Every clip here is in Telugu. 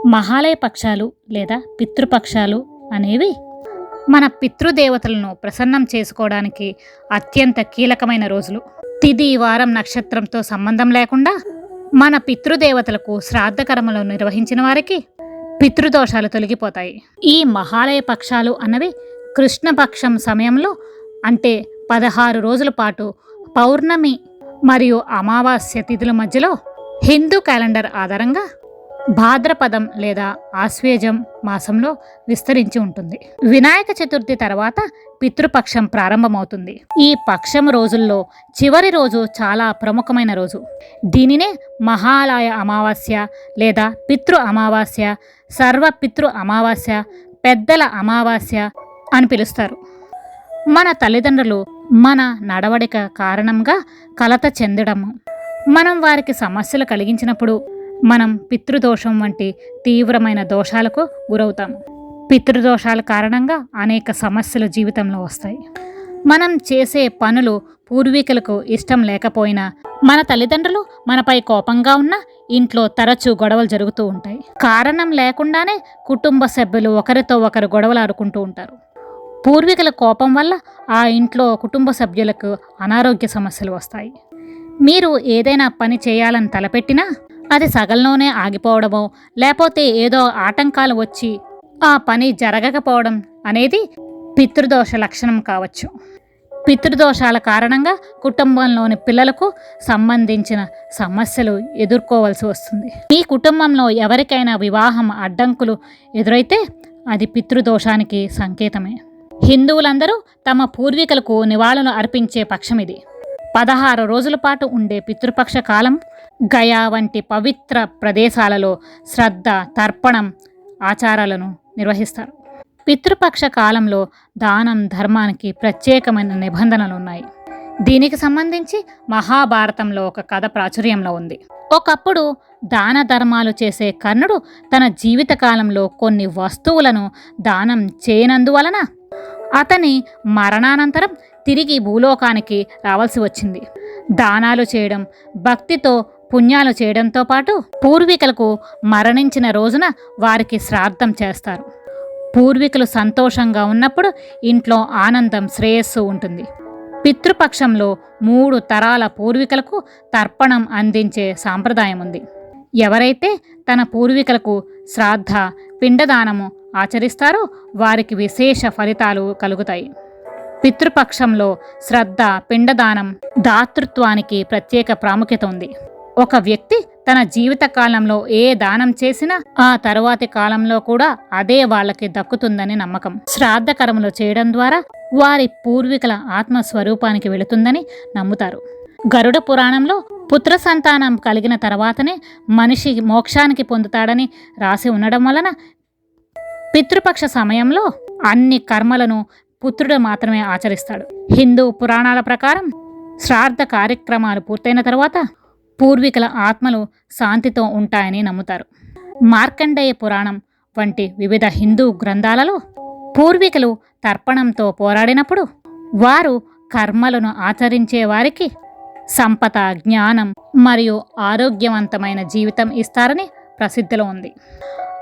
మహాలయ పక్షాలు లేదా పితృపక్షాలు అనేవి మన పితృదేవతలను ప్రసన్నం చేసుకోవడానికి అత్యంత కీలకమైన రోజులు. తిథి, వారం, నక్షత్రంతో సంబంధం లేకుండా మన పితృదేవతలకు శ్రాద్ధ కర్మలు నిర్వహించిన వారికి పితృదోషాలు తొలగిపోతాయి. ఈ మహాలయ పక్షాలు అన్నవి కృష్ణపక్షం సమయంలో, అంటే 16 రోజుల పాటు పౌర్ణమి మరియు అమావాస్య తిథుల మధ్యలో హిందూ క్యాలెండర్ ఆధారంగా భాద్రపదం లేదా ఆశ్వేజం మాసంలో విస్తరించి ఉంటుంది. వినాయక చతుర్థి తర్వాత పితృపక్షం ప్రారంభమవుతుంది. ఈ పక్షం రోజుల్లో చివరి రోజు చాలా ప్రముఖమైన రోజు. దీనినే మహాలయ అమావాస్య లేదా పితృ అమావాస్య, సర్వపితృ అమావాస్య, పెద్దల అమావాస్య అని పిలుస్తారు. మన తల్లిదండ్రులు మన నడవడిక కారణంగా కలత చెందడము, మనం వారికి సమస్యలు కలిగించినప్పుడు మనం పితృదోషం వంటి తీవ్రమైన దోషాలకు గురవుతాము. పితృదోషాల కారణంగా అనేక సమస్యలు జీవితంలో వస్తాయి. మనం చేసే పనులు పూర్వీకులకు ఇష్టం లేకపోయినా, మన తల్లిదండ్రులు మనపై కోపంగా ఉన్నా ఇంట్లో తరచూ గొడవలు జరుగుతూ ఉంటాయి. కారణం లేకుండానే కుటుంబ సభ్యులు ఒకరితో ఒకరు గొడవలు ఆడుకుంటూ ఉంటారు. పూర్వీకుల కోపం వల్ల ఆ ఇంట్లో కుటుంబ సభ్యులకు అనారోగ్య సమస్యలు వస్తాయి. మీరు ఏదైనా పని చేయాలని తలపెట్టినా అది సగంలోనే ఆగిపోవడమో, లేకపోతే ఏదో ఆటంకాలు వచ్చి ఆ పని జరగకపోవడం అనేది పితృదోష లక్షణం కావచ్చు. పితృదోషాల కారణంగా కుటుంబంలోని పిల్లలకు సంబంధించిన సమస్యలు ఎదుర్కోవాల్సి వస్తుంది. మీ కుటుంబంలో ఎవరికైనా వివాహం అడ్డంకులు ఎదురైతే అది పితృదోషానికి సంకేతమే. హిందువులందరూ తమ పూర్వీకులకు నివాళులు అర్పించే పక్షం ఇది. 16 రోజుల పాటు ఉండే పితృపక్ష కాలం గయా వంటి పవిత్ర ప్రదేశాలలో శ్రద్ధ, తర్పణం ఆచారాలను నిర్వహిస్తారు. పితృపక్ష కాలంలో దానం, ధర్మానికి ప్రత్యేకమైన నిబంధనలు ఉన్నాయి. దీనికి సంబంధించి మహాభారతంలో ఒక కథ ప్రాచుర్యంలో ఉంది. ఒకప్పుడు దాన ధర్మాలు చేసే కర్ణుడు తన జీవితకాలంలో కొన్ని వస్తువులను దానం చేయనందువలన అతని మరణానంతరం తిరిగి భూలోకానికి రావాల్సి వచ్చింది. దానాలు చేయడం, భక్తితో పుణ్యాలు చేయడంతో పాటు పూర్వీకులకు మరణించిన రోజున వారికి శ్రాద్ధం చేస్తారు. పూర్వీకులు సంతోషంగా ఉన్నప్పుడు ఇంట్లో ఆనందం, శ్రేయస్సు ఉంటుంది. పితృపక్షంలో 3 తరాల పూర్వీకులకు తర్పణం అందించే సాంప్రదాయం ఉంది. ఎవరైతే తన పూర్వీకులకు శ్రాద్ధ, పిండదానము ఆచరిస్తారో వారికి విశేష ఫలితాలు కలుగుతాయి. పితృపక్షంలో శ్రద్ధ, పిండదానం, దాతృత్వానికి ప్రత్యేక ప్రాముఖ్యత ఉంది. ఒక వ్యక్తి తన జీవిత కాలంలో ఏ దానం చేసినా ఆ తరువాతి కాలంలో కూడా అదే వాళ్ళకి దక్కుతుందని నమ్మకం. శ్రాద్ధ కర్మలు చేయడం ద్వారా వారి పూర్వీకుల ఆత్మస్వరూపానికి వెళుతుందని నమ్ముతారు. గరుడ పురాణంలో పుత్ర సంతానం కలిగిన తర్వాతనే మనిషి మోక్షానికి పొందుతాడని రాసి ఉండడం వలన పితృపక్ష సమయంలో అన్ని కర్మలను పుత్రుడు మాత్రమే ఆచరిస్తాడు. హిందూ పురాణాల ప్రకారం శ్రాద్ధ కార్యక్రమాలు పూర్తయిన తర్వాత పూర్వీకుల ఆత్మలు శాంతితో ఉంటాయని నమ్ముతారు. మార్కండేయ పురాణం వంటి వివిధ హిందూ గ్రంథాలలో పూర్వీకులు తర్పణంతో పోరాడినప్పుడు వారు కర్మలను ఆచరించే వారికి సంపద, జ్ఞానం మరియు ఆరోగ్యవంతమైన జీవితం ఇస్తారని ప్రసిద్ధిలో ఉంది.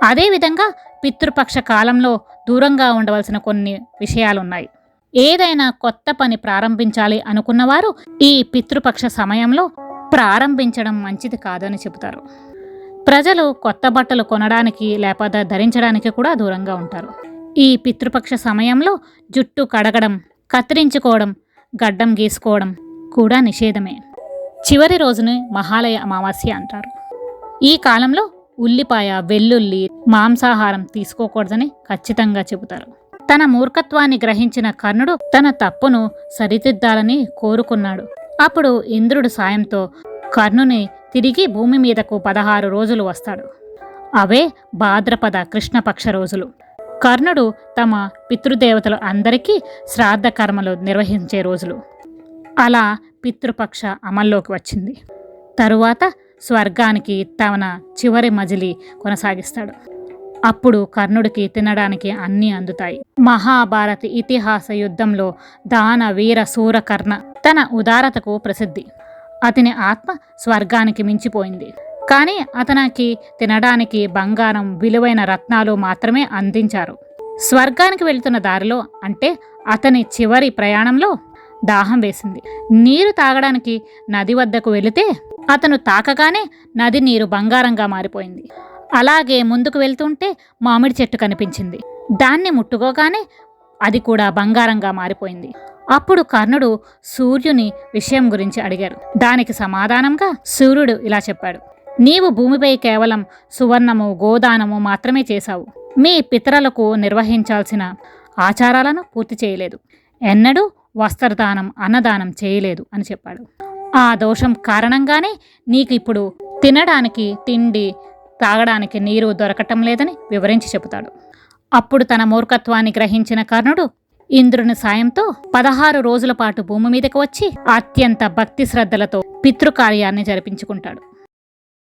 అదేవిధంగా పితృపక్ష కాలంలో దూరంగా ఉండవలసిన కొన్ని విషయాలున్నాయి. ఏదైనా కొత్త పని ప్రారంభించాలి అనుకున్నవారు ఈ పితృపక్ష సమయంలో ప్రారంభించడం మంచిది కాదని చెబుతారు. ప్రజలు కొత్త బట్టలు కొనడానికి లేకపోతే ధరించడానికి కూడా దూరంగా ఉంటారు. ఈ పితృపక్ష సమయంలో జుట్టు కడగడం, కత్తిరించుకోవడం, గడ్డం గీసుకోవడం కూడా నిషేధమే. చివరి రోజుని మహాలయ అమావాస్య అంటారు. ఈ కాలంలో ఉల్లిపాయ, వెల్లుల్లి, మాంసాహారం తీసుకోకూడదని ఖచ్చితంగా చెబుతారు. తన మూర్ఖత్వాన్ని గ్రహించిన కర్ణుడు తన తప్పును సరిదిద్దాలని కోరుకున్నాడు. అప్పుడు ఇంద్రుడు సాయంతో కర్ణుని తిరిగి భూమి మీదకు 16 రోజులు వస్తాడు. అవే భాద్రపద కృష్ణపక్ష రోజులు. కర్ణుడు తమ పితృదేవతలు అందరికీ శ్రాద్ధ కర్మలు నిర్వహించే రోజులు. అలా పితృపక్ష అమల్లోకి వచ్చింది. తరువాత స్వర్గానికి తన చివరి మజిలీ కొనసాగిస్తాడు. అప్పుడు కర్ణుడికి తినడానికి అన్నీ అందుతాయి. మహాభారత ఇతిహాస యుద్ధంలో దాన వీర శూర కర్ణ తన ఉదారతకు ప్రసిద్ధి. అతని ఆత్మ స్వర్గానికి మించిపోయింది. కానీ అతనికి తినడానికి బంగారం, విలువైన రత్నాలు మాత్రమే అందించారు. స్వర్గానికి వెళ్తున్న దారిలో, అంటే అతని చివరి ప్రయాణంలో దాహం వేసింది. నీరు తాగడానికి నది వద్దకు వెళితే అతను తాకగానే నది నీరు బంగారంగా మారిపోయింది. అలాగే ముందుకు వెళ్తుంటే మామిడి చెట్టు కనిపించింది. దాన్ని ముట్టుకోగానే అది కూడా బంగారంగా మారిపోయింది. అప్పుడు కర్ణుడు సూర్యుని విషయం గురించి అడిగారు. దానికి సమాధానంగా సూర్యుడు ఇలా చెప్పాడు: నీవు భూమిపై కేవలం సువర్ణము, గోదానము మాత్రమే చేశావు. మీ పితరులకు నిర్వహించాల్సిన ఆచారాలను పూర్తి చేయలేదు. ఎన్నడూ వస్త్రదానం, అన్నదానం చేయలేదు అని చెప్పాడు. ఆ దోషం కారణంగానే నీకు ఇప్పుడు తినడానికి తిండి, తాగడానికి నీరు దొరకటం లేదని వివరించి చెబుతాడు. అప్పుడు తన మూర్ఖత్వాన్ని గ్రహించిన కర్ణుడు ఇంద్రుని సాయంతో 16 రోజుల పాటు భూమి మీదకు వచ్చి అత్యంత భక్తి శ్రద్ధలతో పితృకార్యాన్ని జరిపించుకుంటాడు.